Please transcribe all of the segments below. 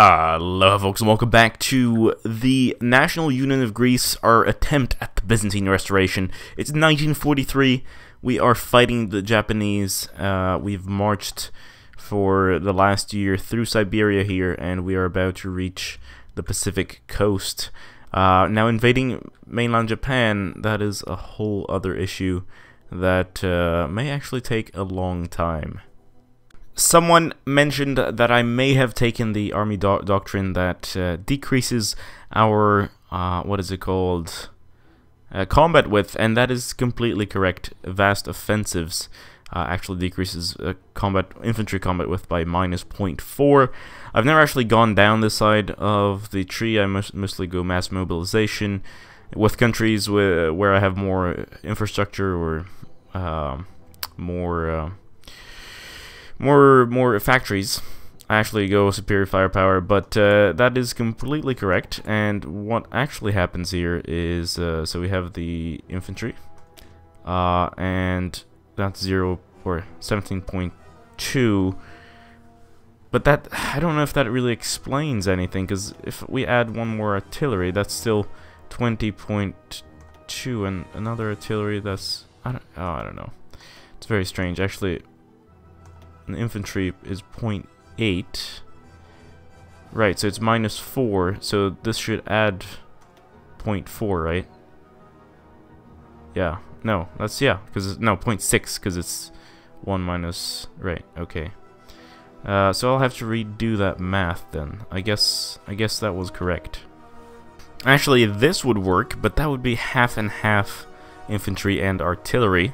Hello folks and welcome back to the National Union of Greece, our attempt at the Byzantine Restoration. It's 1943, we are fighting the Japanese. We've marched for the last year through Siberia here, and we are about to reach the Pacific coast. Now invading mainland Japan, that is a whole other issue that may actually take a long time. Someone mentioned that I may have taken the army doctrine that decreases our, what is it called, combat width, and that is completely correct. Vast offensives actually decreases infantry combat width by -0.4. I've never actually gone down this side of the tree. I mostly go mass mobilization with countries where I have more infrastructure or more factories. I actually go superior firepower, but that is completely correct. And what actually happens here is, so we have the infantry, and that's 17.2. But that, I don't know if that really explains anything, because if we add one more artillery, that's still 20.2, and another artillery, that's I don't know. It's very strange, actually. The infantry is 0.8. Right, so it's -4, so this should add 0.4, right? Yeah, no, that's, yeah, because no, 0.6, because it's 1 minus, right, okay. So I'll have to redo that math then. I guess that was correct. Actually, this would work, but that would be half and half infantry and artillery.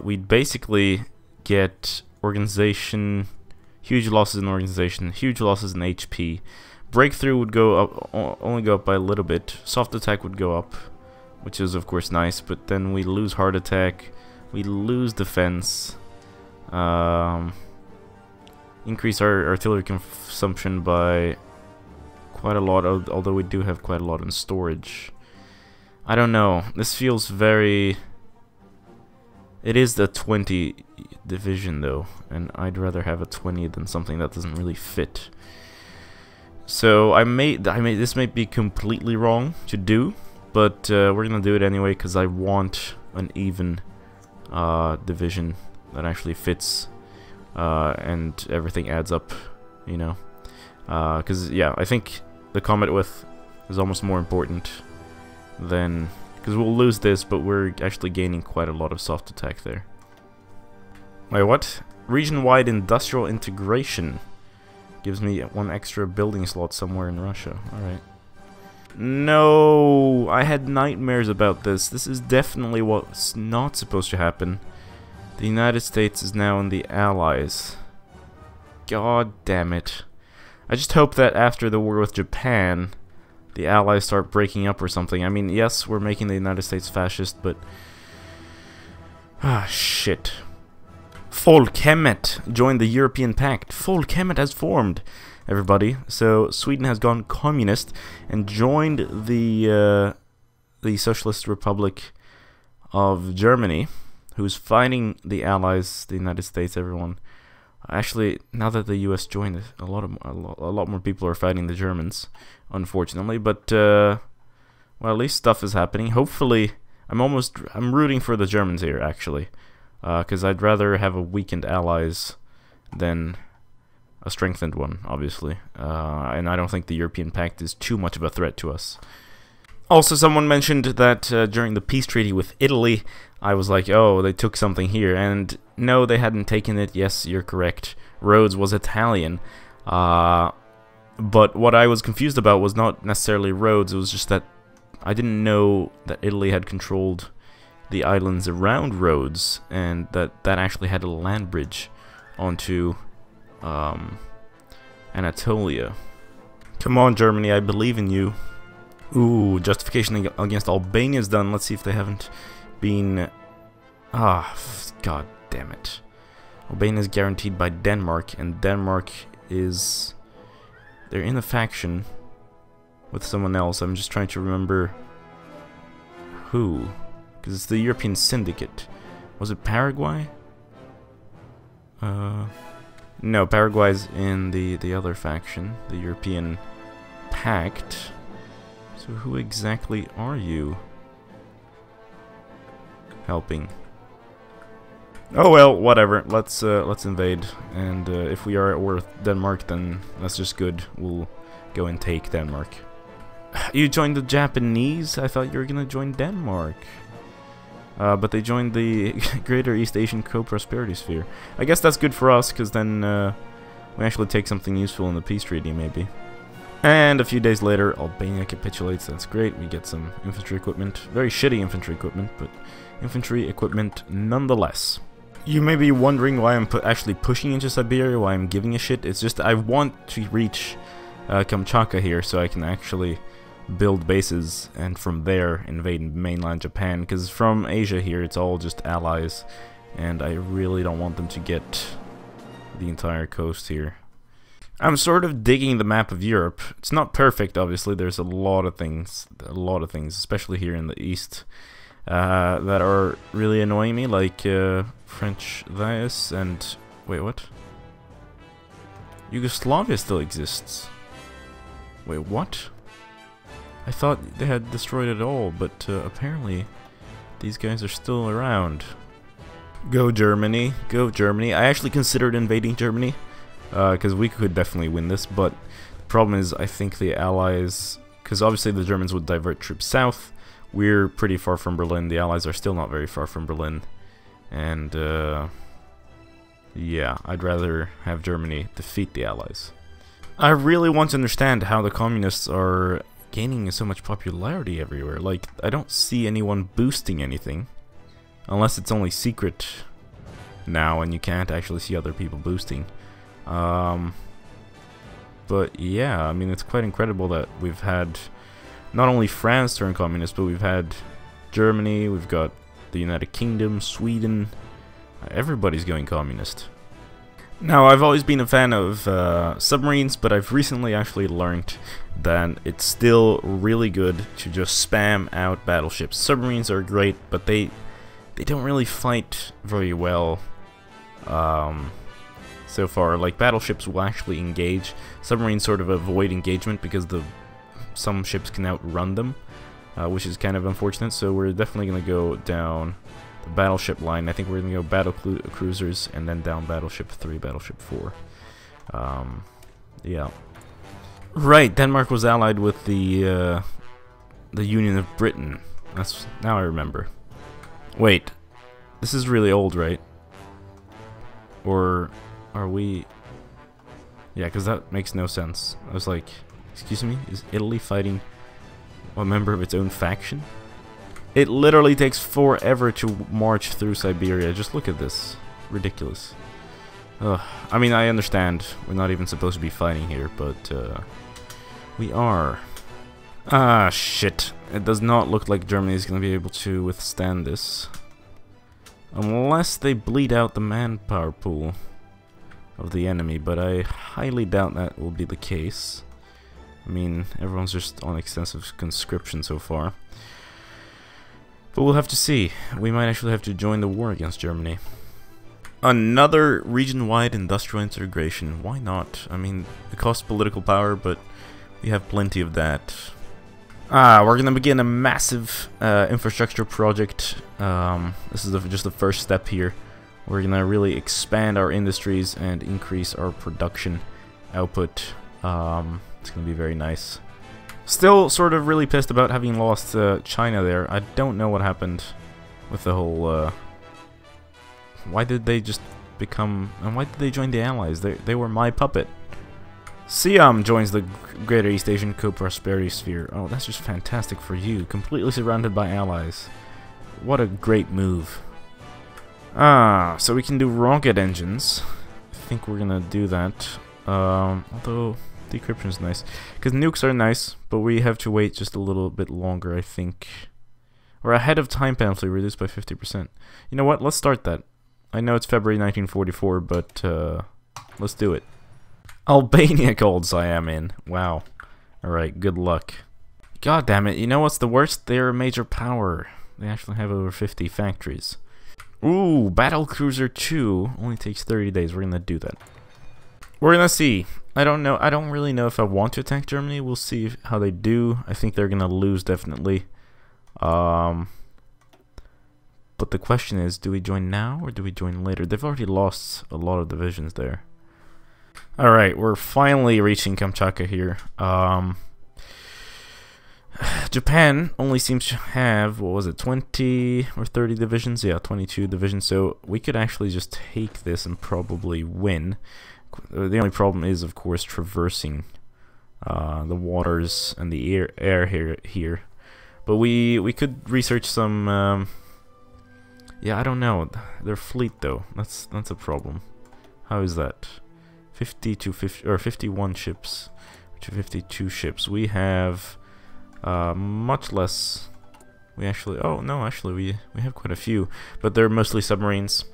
We'd basically get organization, huge losses in organization, huge losses in HP. Breakthrough would go up, only go up by a little bit. Soft attack would go up, which is of course nice, but then we lose hard attack, we lose defense, increase our artillery consumption by quite a lot, although we do have quite a lot in storage. I don't know, this feels very... It is the 20 division though, and I'd rather have a 20 than something that doesn't really fit. So this may be completely wrong to do, but we're gonna do it anyway because I want an even division that actually fits, and everything adds up, you know. Because yeah, I think the combat width is almost more important than. Because we'll lose this, but we're actually gaining quite a lot of soft attack there. Wait, what? Region-wide industrial integration gives me 1 extra building slot somewhere in Russia. Alright. No! I had nightmares about this. This is definitely what's not supposed to happen. The United States is now in the Allies. God damn it. I just hope that after the war with Japan, the Allies start breaking up or something. I mean, yes, we're making the United States fascist, but... Ah, shit. Folkhemmet joined the European Pact. Folkhemmet has formed, everybody. So, Sweden has gone communist and joined the Socialist Republic of Germany, who's fighting the Allies, the United States, everyone. Actually, now that the U.S. joined, a lot more people are fighting the Germans, unfortunately. But well, at least stuff is happening. Hopefully, I'm rooting for the Germans here, actually, because I'd rather have a weakened allies than a strengthened one, obviously. And I don't think the European Pact is too much of a threat to us. Also, someone mentioned that during the peace treaty with Italy, I was like, oh, they took something here, and no, they hadn't taken it. Yes, you're correct. Rhodes was Italian. But what I was confused about was not necessarily Rhodes, it was just that I didn't know that Italy had controlled the islands around Rhodes, and that actually had a land bridge onto Anatolia. Come on, Germany, I believe in you. Ooh, justification against Albania is done. Let's see if they haven't been... Ah, god damn it. Albania is guaranteed by Denmark, and Denmark is... They're in a faction with someone else. I'm just trying to remember who. Because it's the European Syndicate. Was it Paraguay? No, Paraguay's in the other faction, the European Pact. So who exactly are you helping? Oh well, whatever. Let's invade, and if we are at war with Denmark, then that's just good. We'll go and take Denmark. You joined the Japanese? I thought you were gonna join Denmark. But they joined the Greater East Asian Co-Prosperity Sphere. I guess that's good for us, because then we actually take something useful in the peace treaty, maybe. And a few days later, Albania capitulates. That's great. We get some infantry equipment. Very shitty infantry equipment, but infantry equipment nonetheless. You may be wondering why I'm actually pushing into Siberia, why I'm giving a shit. It's just I want to reach Kamchatka here so I can actually build bases and from there invade mainland Japan, because from Asia here it's all just allies and I really don't want them to get the entire coast here. I'm sort of digging the map of Europe. It's not perfect, obviously. There's a lot of things, especially here in the east, that are really annoying me, like French Dias and... wait, what? Yugoslavia still exists. Wait, what? I thought they had destroyed it all, but apparently these guys are still around. Go Germany, go Germany. I actually considered invading Germany, because we could definitely win this, but the problem is I think the Allies, because obviously the Germans would divert troops south. We're pretty far from Berlin. The Allies are still not very far from Berlin. And yeah, I'd rather have Germany defeat the Allies. I really want to understand how the communists are gaining so much popularity everywhere. Like, I don't see anyone boosting anything. Unless it's only secret now and you can't actually see other people boosting. But yeah, I mean, it's quite incredible that we've had not only France turn communist, but we've had Germany, we've got the United Kingdom, Sweden. Everybody's going communist. Now, I've always been a fan of submarines, but I've recently actually learned that it's still really good to just spam out battleships. Submarines are great, but they don't really fight very well so far. Like, battleships will actually engage. Submarines sort of avoid engagement because some ships can outrun them, which is kind of unfortunate. So we're definitely going to go down the battleship line. I think we're going to go battle cruisers and then down battleship 3, battleship 4. Yeah. Right, Denmark was allied with the Union of Britain. That's now I remember. Wait, this is really old, right? Or are we? Yeah, because that makes no sense. I was like, excuse me, is Italy fighting a member of its own faction? It literally takes forever to march through Siberia. Just look at this. Ridiculous. I mean, I understand we're not even supposed to be fighting here, but we are. Ah, shit. It does not look like Germany is going to be able to withstand this. Unless they bleed out the manpower pool of the enemy, but I highly doubt that will be the case. I mean, everyone's just on extensive conscription so far. But we'll have to see. We might actually have to join the war against Germany. Another region-wide industrial integration. Why not? I mean, it costs political power, but we have plenty of that. We're gonna begin a massive infrastructure project. This is just the first step here. We're gonna really expand our industries and increase our production output. It's gonna be very nice. Still sort of really pissed about having lost China there. I don't know what happened with the whole... why did they just become... and why did they join the Allies? They were my puppet. Siam joins the Greater East Asian Co-Prosperity Sphere. Oh, that's just fantastic for you. Completely surrounded by allies. What a great move. So we can do rocket engines. I think we're gonna do that. Although decryption is nice. Because nukes are nice, but we have to wait just a little bit longer, I think. We're ahead of time penalty, reduced by 50%. You know what? Let's start that. I know it's February 1944, but let's do it. Albania called Siam in. Wow. Alright, good luck. God damn it, you know what's the worst? They're a major power. They actually have over 50 factories. Ooh, Battlecruiser 2 only takes 30 days. We're gonna do that. We're gonna see. I don't know. I don't really know if I want to attack Germany. We'll see how they do. I think they're gonna lose definitely. But the question is, do we join now or do we join later? They've already lost a lot of divisions there. All right, we're finally reaching Kamchatka here. Japan only seems to have, what was it, 20 or 30 divisions? Yeah, 22 divisions. So we could actually just take this and probably win. The only problem is, of course, traversing the waters and the air here. But we could research some. Yeah, I don't know. Their fleet, though, that's a problem. How is that? 50 to 50 or 51 ships to 52 ships. We have much less. We actually. Oh no, actually we have quite a few, but they're mostly submarines.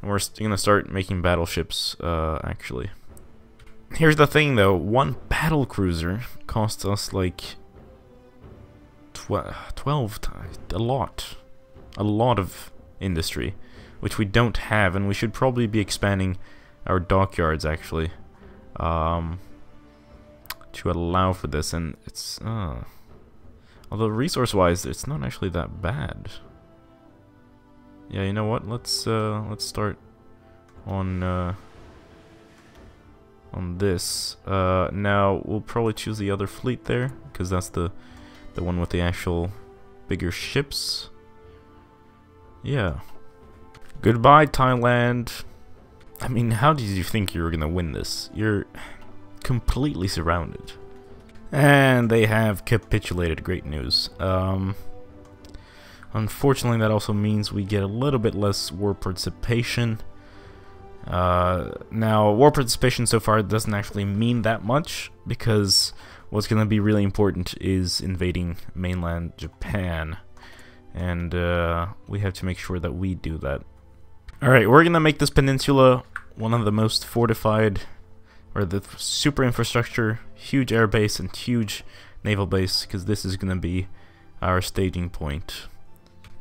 And we're gonna start making battleships, actually. Here's the thing, though. One battle cruiser costs us like 12 times, a lot of industry, which we don't have, and we should probably be expanding our dockyards, actually, to allow for this. And it's, although resource-wise, it's not actually that bad. Yeah, you know what? Let's start on this. Now we'll probably choose the other fleet there, because that's the one with the actual bigger ships. Yeah. Goodbye, Thailand. I mean, how did you think you were gonna win this? You're completely surrounded. And they have capitulated. Great news. Unfortunately, that also means we get a little bit less war participation. Now, war participation so far doesn't actually mean that much, because what's going to be really important is invading mainland Japan. And we have to make sure that we do that. Alright, we're going to make this peninsula one of the most fortified, or the super infrastructure, huge air base and huge naval base, because this is going to be our staging point.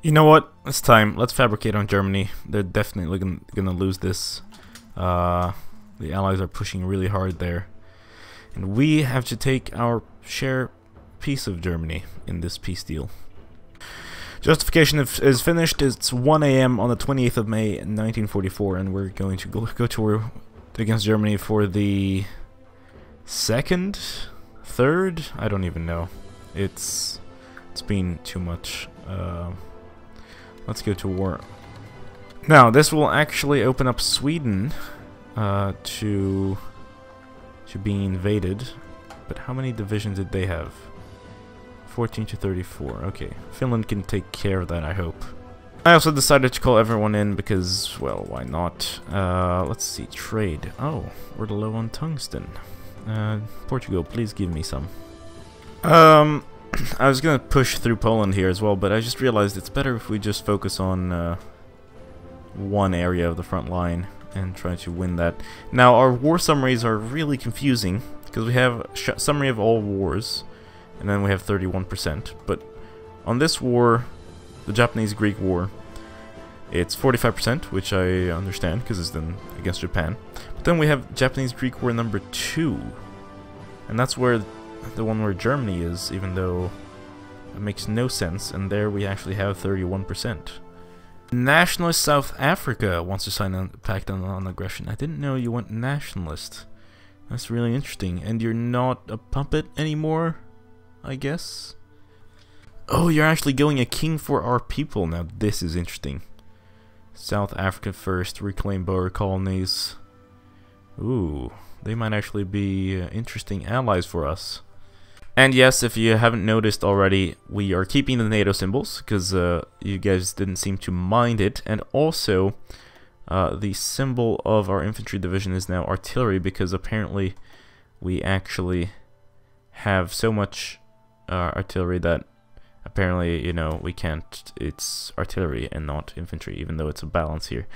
You know what? It's time. Let's fabricate on Germany. They're definitely gonna lose this. The Allies are pushing really hard there, and we have to take our share piece of Germany in this peace deal. Justification is finished. It's 1 AM on the 28th of May 1944, and we're going to go to war against Germany for the second, third. I don't even know. It's been too much. Let's go to war. Now, this will actually open up Sweden to being invaded. But how many divisions did they have? 14 to 34. Okay, Finland can take care of that, I hope. I also decided to call everyone in because, well, why not? Let's see, trade. Oh, we're low on tungsten. Portugal, please give me some. I was gonna push through Poland here as well, but I just realized it's better if we just focus on one area of the front line and try to win that. Now, our war summaries are really confusing, because we have summary of all wars, and then we have 31%. But on this war, the Japanese-Greek war, it's 45%, which I understand, because it's then against Japan. But then we have Japanese-Greek war number 2, and that's where the one where Germany is, even though it makes no sense, and there we actually have 31%. Nationalist South Africa wants to sign a pact on non-aggression. I didn't know you went nationalist. That's really interesting. And you're not a puppet anymore, I guess? Oh, you're actually going a king for our people. Now this is interesting. South Africa first, reclaim Boer colonies. Ooh, they might actually be interesting allies for us. And yes, if you haven't noticed already, we are keeping the NATO symbols, because you guys didn't seem to mind it. And also, the symbol of our infantry division is now artillery, because apparently we actually have so much artillery that apparently, you know, we can't, it's artillery and not infantry, even though it's a balance here.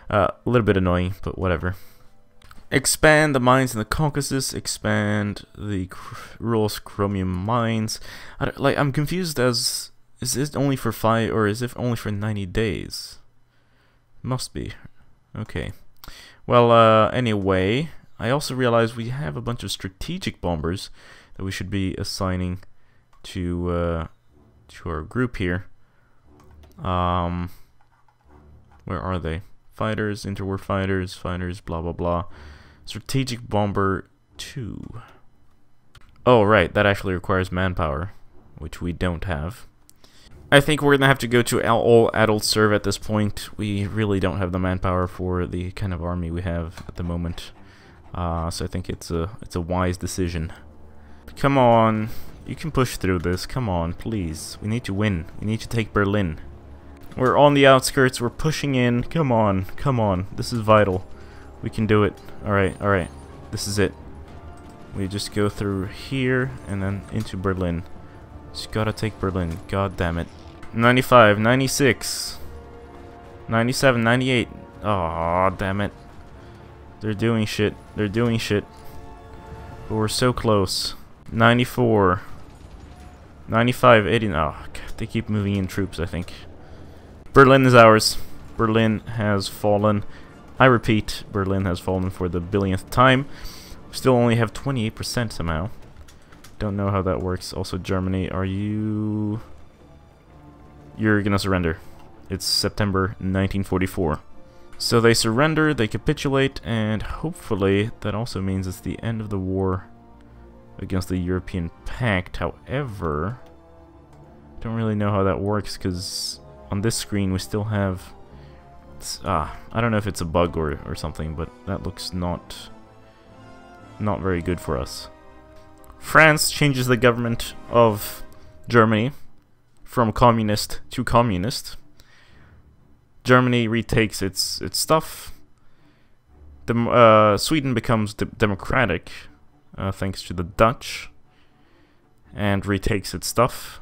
A little bit annoying, but whatever. Expand the mines in the Caucasus, expand the Urals chromium mines. I'm confused as, is this only for 5, or is it only for 90 days? Must be. Okay. Well, anyway, I also realized we have a bunch of strategic bombers that we should be assigning to our group here. Where are they? Fighters, interwar fighters, blah blah blah. Strategic bomber 2. Oh right, that actually requires manpower, which we don't have. I think we're gonna have to go to all adult serve at this point. We really don't have the manpower for the kind of army we have at the moment. So I think it's a wise decision. Come on, you can push through this. Come on, please. We need to win. We need to take Berlin. We're on the outskirts. We're pushing in. Come on, come on. This is vital. We can do it. All right. This is it. We just go through here and then into Berlin. Just gotta take Berlin. God damn it. 95, 96, 97, 98. Aw, damn it. They're doing shit. They're doing shit. But we're so close. 94, 95, 80. Oh, God, they keep moving in troops, I think. Berlin is ours. Berlin has fallen. I repeat, Berlin has fallen for the billionth time. We still only have 28% somehow. Don't know how that works. Also, Germany, are you... You're gonna surrender. It's September 1944. So they surrender, they capitulate, and hopefully that also means it's the end of the war against the European Pact. However, I don't really know how that works because on this screen we still have... I don't know if it's a bug or something, but that looks not very good for us. France changes the government of Germany from communist to communist. Germany retakes its stuff. Sweden becomes democratic thanks to the Dutch and retakes its stuff.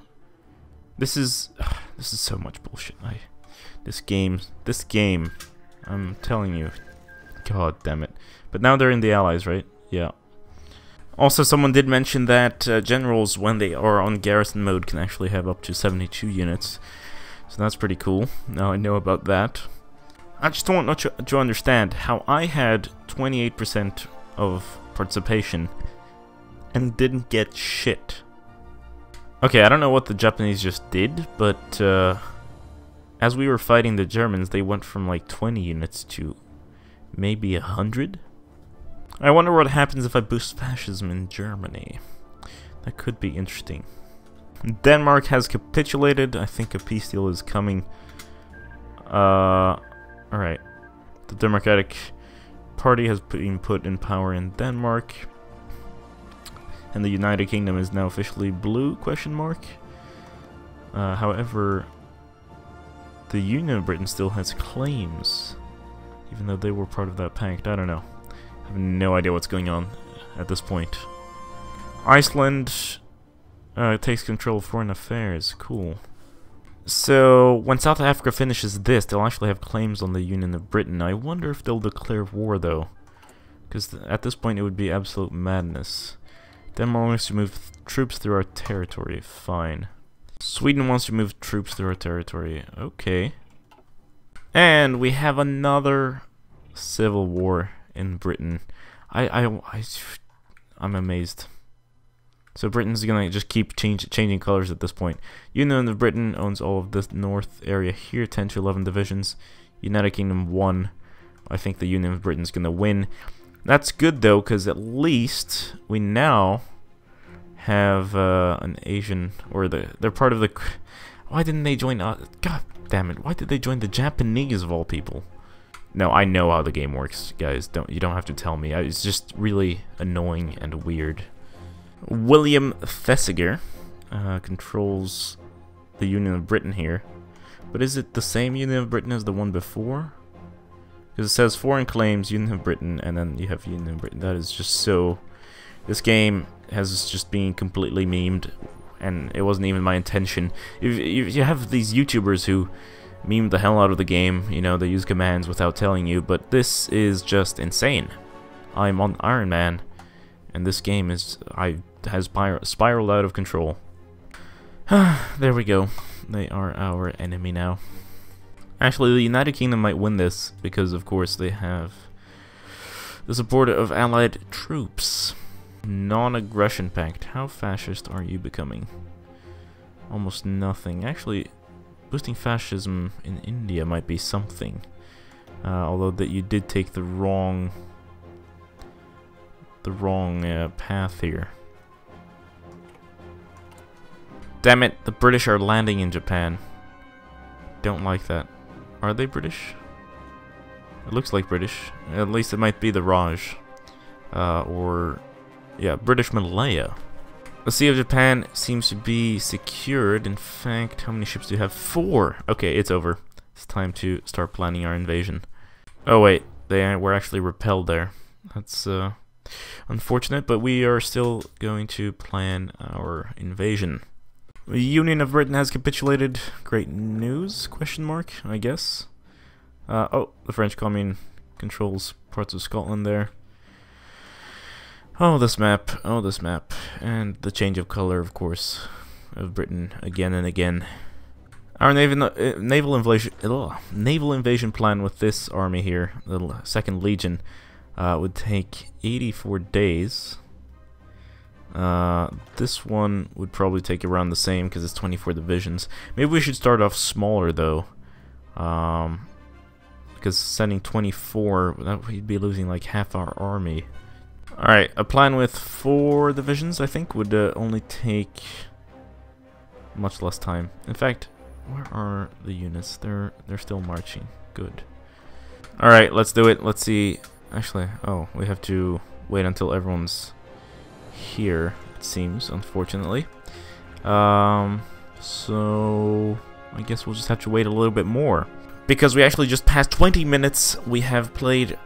This is so much bullshit. This game, I'm telling you, god damn it. But now they're in the Allies, right? Yeah. Also, someone did mention that generals, when they are on garrison mode, can actually have up to 72 units. So that's pretty cool. Now I know about that. I just want to understand how I had 28% of participation and didn't get shit. Okay, I don't know what the Japanese just did, but as we were fighting the Germans, they went from like 20 units to maybe 100? I wonder what happens if I boost fascism in Germany. That could be interesting. Denmark has capitulated. I think a peace deal is coming. Alright. The Democratic Party has been put in power in Denmark. And the United Kingdom is now officially blue, question mark. However, the Union of Britain still has claims, even though they were part of that pact. I don't know. I have no idea what's going on at this point. Iceland takes control of foreign affairs. Cool. So, when South Africa finishes this, they'll actually have claims on the Union of Britain. I wonder if they'll declare war, though. Because at this point, it would be absolute madness. Denmark wants to move troops through our territory. Fine. Sweden wants to move troops through our territory. Okay. And we have another civil war in Britain. I'm amazed. So Britain's gonna just keep changing colors at this point. Union of Britain owns all of this north area here, 10 to 11 divisions. United Kingdom 1. I think the Union of Britain's gonna win. That's good though, because at least we now have an Asian, or they're part of the... Why didn't they join... God damn it, why did they join the Japanese of all people? No, I know how the game works, guys. You don't have to tell me. It's just really annoying and weird. William Thesiger controls the Union of Britain here. But is it the same Union of Britain as the one before? Because it says foreign claims, Union of Britain, and then you have Union of Britain. That is just so... This game has just been completely memed, and it wasn't even my intention. If you have these YouTubers who meme the hell out of the game, you know, they use commands without telling you, but this is just insane. I'm on Iron Man, and this game has spiraled out of control. There we go. They are our enemy now. Actually, the United Kingdom might win this, because of course they have the support of allied troops. Non-aggression pact. How fascist are you becoming? Almost nothing. Actually, boosting fascism in India might be something. Although that you did take the wrong path here. Damn it, the British are landing in Japan. Don't like that. Are they British? It looks like British. At least it might be the Raj. Or, yeah, British Malaya. The Sea of Japan seems to be secured. In fact, how many ships do you have? 4! Okay, it's over. It's time to start planning our invasion. Oh wait, they were actually repelled there. That's unfortunate, but we are still going to plan our invasion. The Union of Britain has capitulated. Great news? Question mark, I guess. Oh, the French Commune controls parts of Scotland there. Oh, this map. Oh, this map. And the change of color, of course, of Britain again and again. Our naval invasion plan with this army here, the 2nd Legion, would take 84 days. This one would probably take around the same because it's 24 divisions. Maybe we should start off smaller though, because sending 24, we'd be losing like half our army. Alright, a plan with 4 divisions I think would only take much less time. In fact, where are the units? They're still marching. Good. Alright, let's do it. Let's see. Actually, oh, we have to wait until everyone's here, it seems, unfortunately. So I guess we'll just have to wait a little bit more. Because we actually just passed 20 minutes, we have played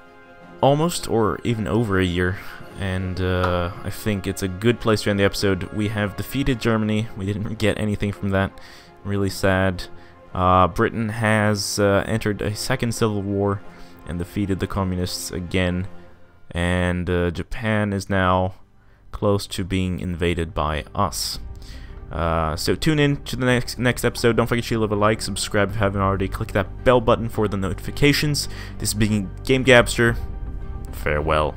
almost or even over a year. And I think it's a good place to end the episode. We have defeated Germany. We didn't get anything from that. Really sad. Britain has entered a 2nd civil war and defeated the communists again. And Japan is now close to being invaded by us. So tune in to the next episode. Don't forget to leave a like, subscribe if you haven't already. Click that bell button for the notifications. This has been Game Gabster. Farewell.